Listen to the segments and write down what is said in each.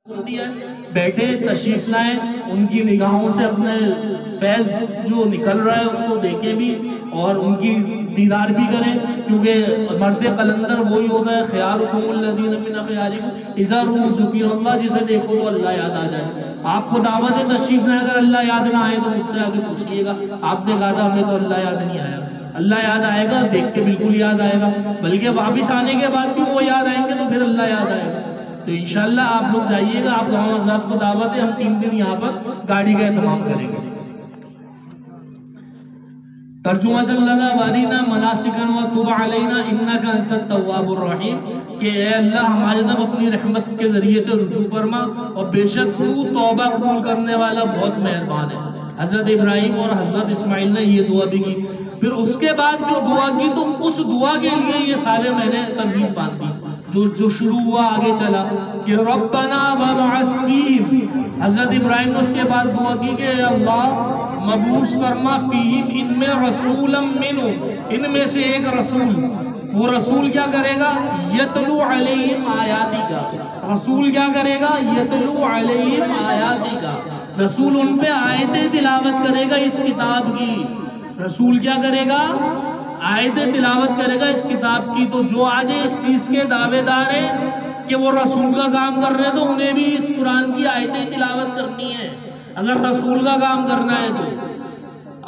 بیٹھے تشریف لائیں، ان کی نگاہوں سے اپنے فیض جو نکل رہا ہے اس کو دیکھیں بھی اور ان کی دیدار بھی کریں، کیونکہ مرد قلندر وہی ہوتا ہے خیارکم الذین من خیارکم اذا ذکر اللہ، جسے دیکھو تو اللہ یاد آ جائے۔ آپ کو دعوت ہے تشریف لائیں، اگر اللہ یاد نہ آئے تو مجھ سے آگے پوچھئے گا، آپ نے کہا تھا ہمیں تو اللہ یاد نہیں آیا۔ اللہ یاد آئے گا، دیکھ کے بالکل یاد آئے گا، بلکہ واپس آنے کے بعد بھی وہ یاد آئیں گے تو پھر اللہ یاد آئے گا۔ تو انشاءاللہ آپ لوگ جائیے گا، آپ گاؤں حضرات کو دعوت ہے، ہم 3 دن یہاں پر گاڑی کا اہتمام کریں گے۔ ترجمہ صلی اللہ علیہ مناسکن و تب علینا انک انت التواب الرحیم، کہ اے اللہ ہمارے طرف اپنی رحمت کے ذریعے سے رجوع فرما اور بے شک تو توبہ قبول کرنے والا بہت مہربان ہے۔ حضرت ابراہیم اور حضرت اسماعیل نے یہ دعا بھی کی، پھر اس کے بعد جو دعا کی تو اس دعا کے لیے یہ سارے میں نے ترجیح باندھ دی، جو شروع ہوا آگے چلا کہ ربنا وابعث فیہم۔ حضرت ابراہیم نے اس کے بعد دعا کی کہ اے اللہ مبعوث فرما فیہم، ان میں رسولا منہم، ان میں سے ایک رسول۔ وہ رسول کیا کرے گا؟ یتلو علیہم آیاتی کا، رسول کیا کرے گا؟ یتلو علیہم آیاتی کا، رسول ان پہ آیتیں تلاوت کرے گا اس کتاب کی۔ رسول کیا کرے گا؟ آیتیں تلاوت کرے گا اس کتاب کی۔ تو جو آج اس چیز کے دعوے دار ہیں کہ وہ رسول کا کام کر رہے ہیں تو انہیں بھی اس قرآن کی آیتیں تلاوت کرنی ہے۔ اگر رسول کا کام کرنا ہے تو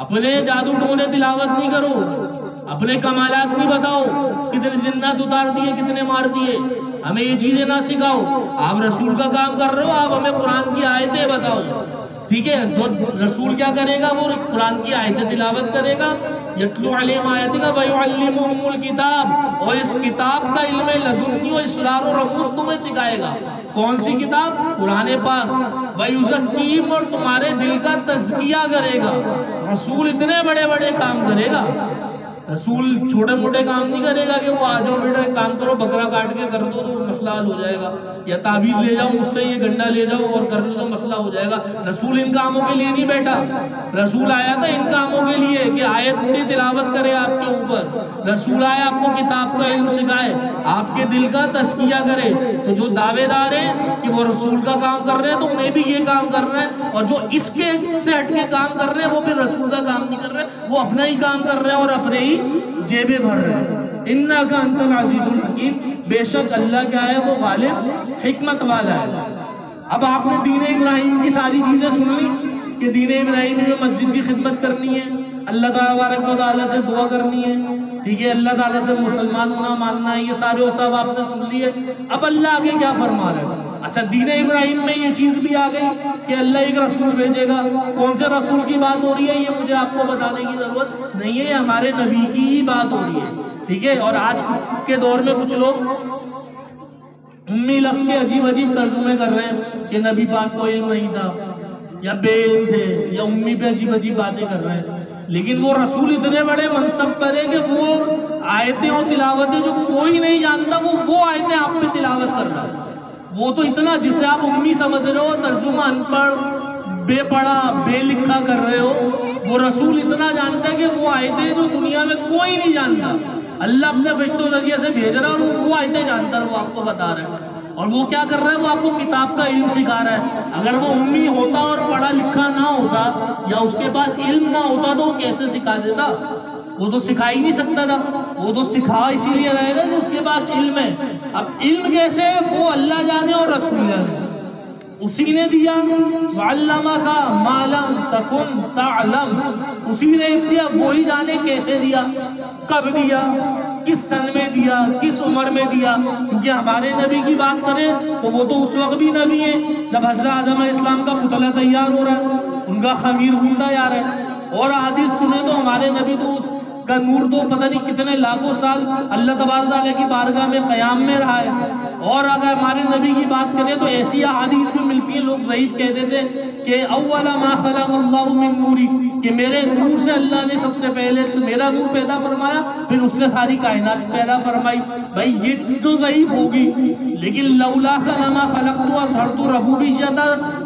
اپنے جادو ٹونے تلاوت نہیں کرو، اپنے کمالات نہیں بتاؤ، کتنے جنات اتار دیے، کتنے مار دیے، ہمیں یہ چیزیں نہ سکھاؤ۔ آپ رسول کا کام کر رہے ہو، آپ ہمیں قرآن کی آیتیں بتاؤ، ٹھیک ہے؟ جو رسول کیا کرے گا؟ وہ قرآن کی آیتیں تلاوت کرے گا، یتلو علیہم آیاتک ویعلمہم الکتاب، اور اس کتاب کا علم لدنی و اسرار و رموز تمہیں سکھائے گا۔ کون سی کتاب؟ قرآن پاک۔ ویزکیہم، اور تمہارے دل کا تزکیہ کرے گا۔ رسول اتنے بڑے بڑے کام کرے گا، رسول چھوٹے موٹے کام نہیں کرے گا کہ وہ آ جاؤ بیٹا ایک کام کرو بکرا کاٹ کے کر دو تو مسئلہ حل ہو جائے گا، یا تعویذ لے جاؤ مجھ سے یہ گنڈا لے جاؤ اور کر دو تو مسئلہ ہو جائے گا۔ رسول ان کاموں کے لیے نہیں بیٹا، رسول آیا تھا ان کاموں کے لیے کہ آیت کی تلاوت کرے آپ کے اوپر، رسول آیا آپ کو کتاب کا علم سکھائے، آپ کے دل کا تزکیہ کرے۔ تو جو دعوے دار ہیں کہ وہ رسول کا کام کر رہے ہیں تو انہیں بھی یہ کام کرنا ہے، اور جو اس کے سے ہٹ کے کام کر رہے ہیں وہ پھر رسول کا کام نہیں کر رہے، وہ اپنا ہی کام کر رہے ہیں اور اپنے ہی جیبیں بھر رہے ہیں۔ انک انت العزیز الحکیم، بے شک اللہ کیا ہے؟ وہ غالب حکمت والا ہے۔ اب آپ نے دین ابراہیم کی ساری چیزیں سن لی کہ دین ابراہیم میں مسجد کی خدمت کرنی ہے، اللہ تبارک و تعالیٰ سے دعا کرنی ہے، ٹھیک ہے، اللہ تعالیٰ سے مسلمان ہونا ماننا ہے، یہ سارے صاحب آپ نے سن لیے۔ اب اللہ آگے کیا فرما رہا ہے؟ اچھا دین ابراہیم میں یہ چیز بھی آ گئی کہ اللہ ایک رسول بھیجے گا۔ کون سے رسول کی بات ہو رہی ہے یہ مجھے آپ کو بتانے کی ضرورت نہیں ہے، ہمارے نبی کی ہی بات ہو رہی ہے، ٹھیک ہے۔ اور آج کے دور میں کچھ لوگ امی لفظ کے عجیب عجیب ترجمے کر رہے ہیں کہ نبی پاک کو علم نہیں تھا یا بے علم تھے یا امی پہ عجیب عجیب باتیں کر رہے ہیں، لیکن وہ رسول اتنے بڑے منصب پر ہے کہ وہ آیتیں اور تلاوتیں جو کوئی نہیں جانتا وہ آیتیں آپ پہ تلاوت کر رہا ہے۔ وہ تو اتنا جسے آپ امی سمجھ رہے ہو، ترجمہ ان پڑھ بے پڑھا بے لکھا کر رہے ہو، وہ رسول اتنا جانتا ہے کہ وہ آیتیں جو دنیا میں کوئی نہیں جانتا، اللہ اپنے فرشتوں ذریعے سے بھیج رہا ہے اور وہ آیتیں جانتا ہے، وہ آپ کو بتا رہا ہے۔ اور وہ کیا کر رہا ہے؟ وہ آپ کو کتاب کا علم سکھا رہا ہے۔ اگر وہ امی ہوتا اور پڑھا لکھا نہ ہوتا یا اس کے پاس علم نہ ہوتا تو وہ کیسے سکھا دیتا؟ وہ تو سکھا ہی نہیں سکتا تھا، وہ تو سکھا اسی لیے رہے گا کہ اس کے پاس علم ہے۔ اب علم کیسے ہے وہ اللہ جانے اور رسول جانے، اسی نے دیا۔ وَعَلَّمَكَ مَا لَمْ تَكُنْ تَعْلَمْ، اسی نے دیا، وہی جانے کیسے دیا، کب دیا، کس سن میں دیا، کس عمر میں دیا۔ کیونکہ ہمارے نبی کی بات کریں تو وہ تو اس وقت بھی نبی ہیں جب حضرت آدم علیہ السلام کا پتلا تیار ہو رہا ہے، ان کا خمیر گھومتا جا رہا ہے، اور حدیث سنیں تو ہمارے نبی تو کا نور تو پتہ نہیں کتنے لاکھوں سال اللہ تبارک تعالیٰ کی بارگاہ میں قیام میں رہا ہے۔ اور اگر ہمارے نبی کی بات کریں تو ایسی احادیث بھی ملتی ہیں، لوگ ضعیف کہتے تھے کہ اول ما خلق اللہ من نوری، کہ میرے نور سے اللہ نے سب سے پہلے میرا نور پیدا فرمایا، پھر اس سے ساری کائنات پیدا فرمائی۔ بھائی یہ تو ضعیف ہوگی، لیکن لولا لما خلقت اظہرت ربوبیت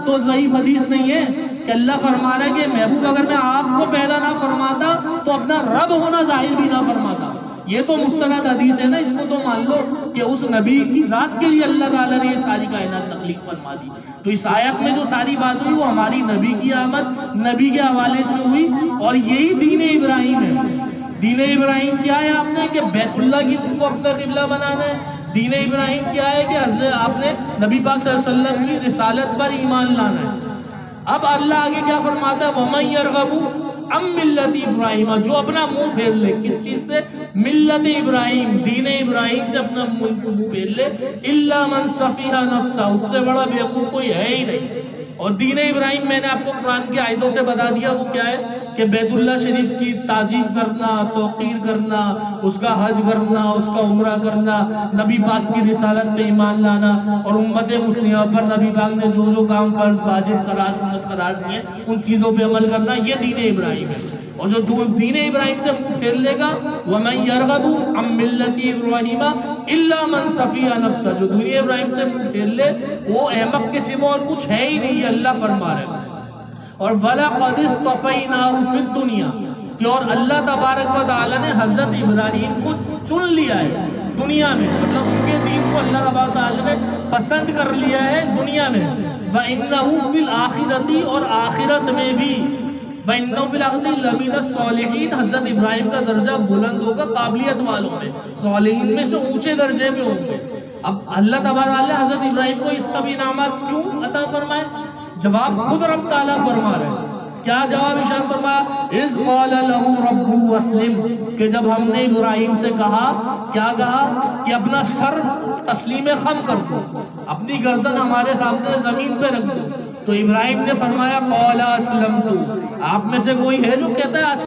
تو ضعیف حدیث نہیں ہے کہ اللہ فرما رہا ہے کہ محبوب اگر میں آپ کو پیدا نہ فرماتا تو اپنا رب ہونا ظاہر بھی نہ فرماتا۔ یہ تو مستند حدیث ہے نا، اس کو تو مان لو کہ اس نبی کی ذات کے لیے اللہ تعالیٰ نے یہ ساری کائنات تخلیق فرما دی۔ تو اس آیت میں جو ساری بات ہوئی وہ ہماری نبی کی آمد، نبی کے حوالے سے ہوئی، اور یہی دین ابراہیم ہے۔ دین ابراہیم کیا ہے آپ نے کہ بیت اللہ کی کو اپنا قبلہ بنانا ہے۔ دین ابراہیم کیا ہے کہ حضرت آپ نے نبی پاک صلی اللہ علیہ وسلم کی رسالت پر ایمان لانا ہے۔ اب اللہ آگے کیا فرماتا ہے، وَمَن يَرْغَبُ عَن مِّلَّتِ ابراہیم، جو اپنا منہ پھیر لے کس چیز سے، ملت ابراہیم، دین ابراہیم سے اپنا منہ پھیر لے، إِلَّا مَن سَفِيهَ نَفْسَهُ، اس سے بڑا بیوقوف کوئی ہے ہی نہیں۔ اور دین ابراہیم میں نے آپ کو قرآن کی آیتوں سے بتا دیا وہ کیا ہے کہ بیت اللہ شریف کی تعظیم کرنا، توقیر کرنا، اس کا حج کرنا، اس کا عمرہ کرنا، نبی پاک کی رسالت پہ ایمان لانا، اور امت مسلمہ پر نبی پاک نے جو جو کام فرض، واجب قرار، سنت قرار دیے ان چیزوں پہ عمل کرنا، یہ دین ابراہیم ہے۔ اور جو دین ابراہیم سے منہ پھیر لے گا، وَمَن يَرْغَبُ عَن مِّلَّتِ إِبْرَاهِيمَ إِلَّا مَن سَفِيهَ نَفْسَهُ، جو دین ابراہیم سے منہ پھیر لے وہ احمق کے سوا اور کچھ ہے ہی نہیں، یہ اللہ فرما رہے ہیں۔ اور وَلَقَدِ اصْطَفَيْنَاهُ فِي الدُّنْيَا، کہ اور اللہ تبارک و تعالی نے حضرت ابراہیم کو چن لیا ہے دنیا میں، مطلب ان کے دین کو اللہ تبارک و تعالی نے پسند کر لیا ہے دنیا میں۔ وَإِنَّهُ فِي الْآخِرَةِ، اور آخرت میں بھی، وَإِنَّهُ فِي الْآخِرَةِ لَمِنَ الصَّالِحِينَ، حضرت ابراہیم کا درجہ بلند ہوگا قابلیت والوں میں، صالحین میں سے اونچے درجے میں ہوں گے۔ اب اللہ تبارک و تعالی حضرت ابراہیم کو اس سب انعامات کیوں عطا فرمائے؟ جواب خود رب تعالیٰ فرما رہے ہیں۔ کیا جواب ارشاد فرمایا؟ اِذْ قَالَ لَهُ رَبُّهُ أَسْلِمْ، کہ جب ہم نے ابراہیم سے کہا، کیا کہا کہ اپنا سر تسلیم خم کر دو، اپنی گردن ہمارے سامنے زمین پہ رکھ دو، تو ابراہیم نے فرمایا قَالَ أَسْلَمْتُ۔ آپ میں سے کوئی ہے جو کہتا ہے آج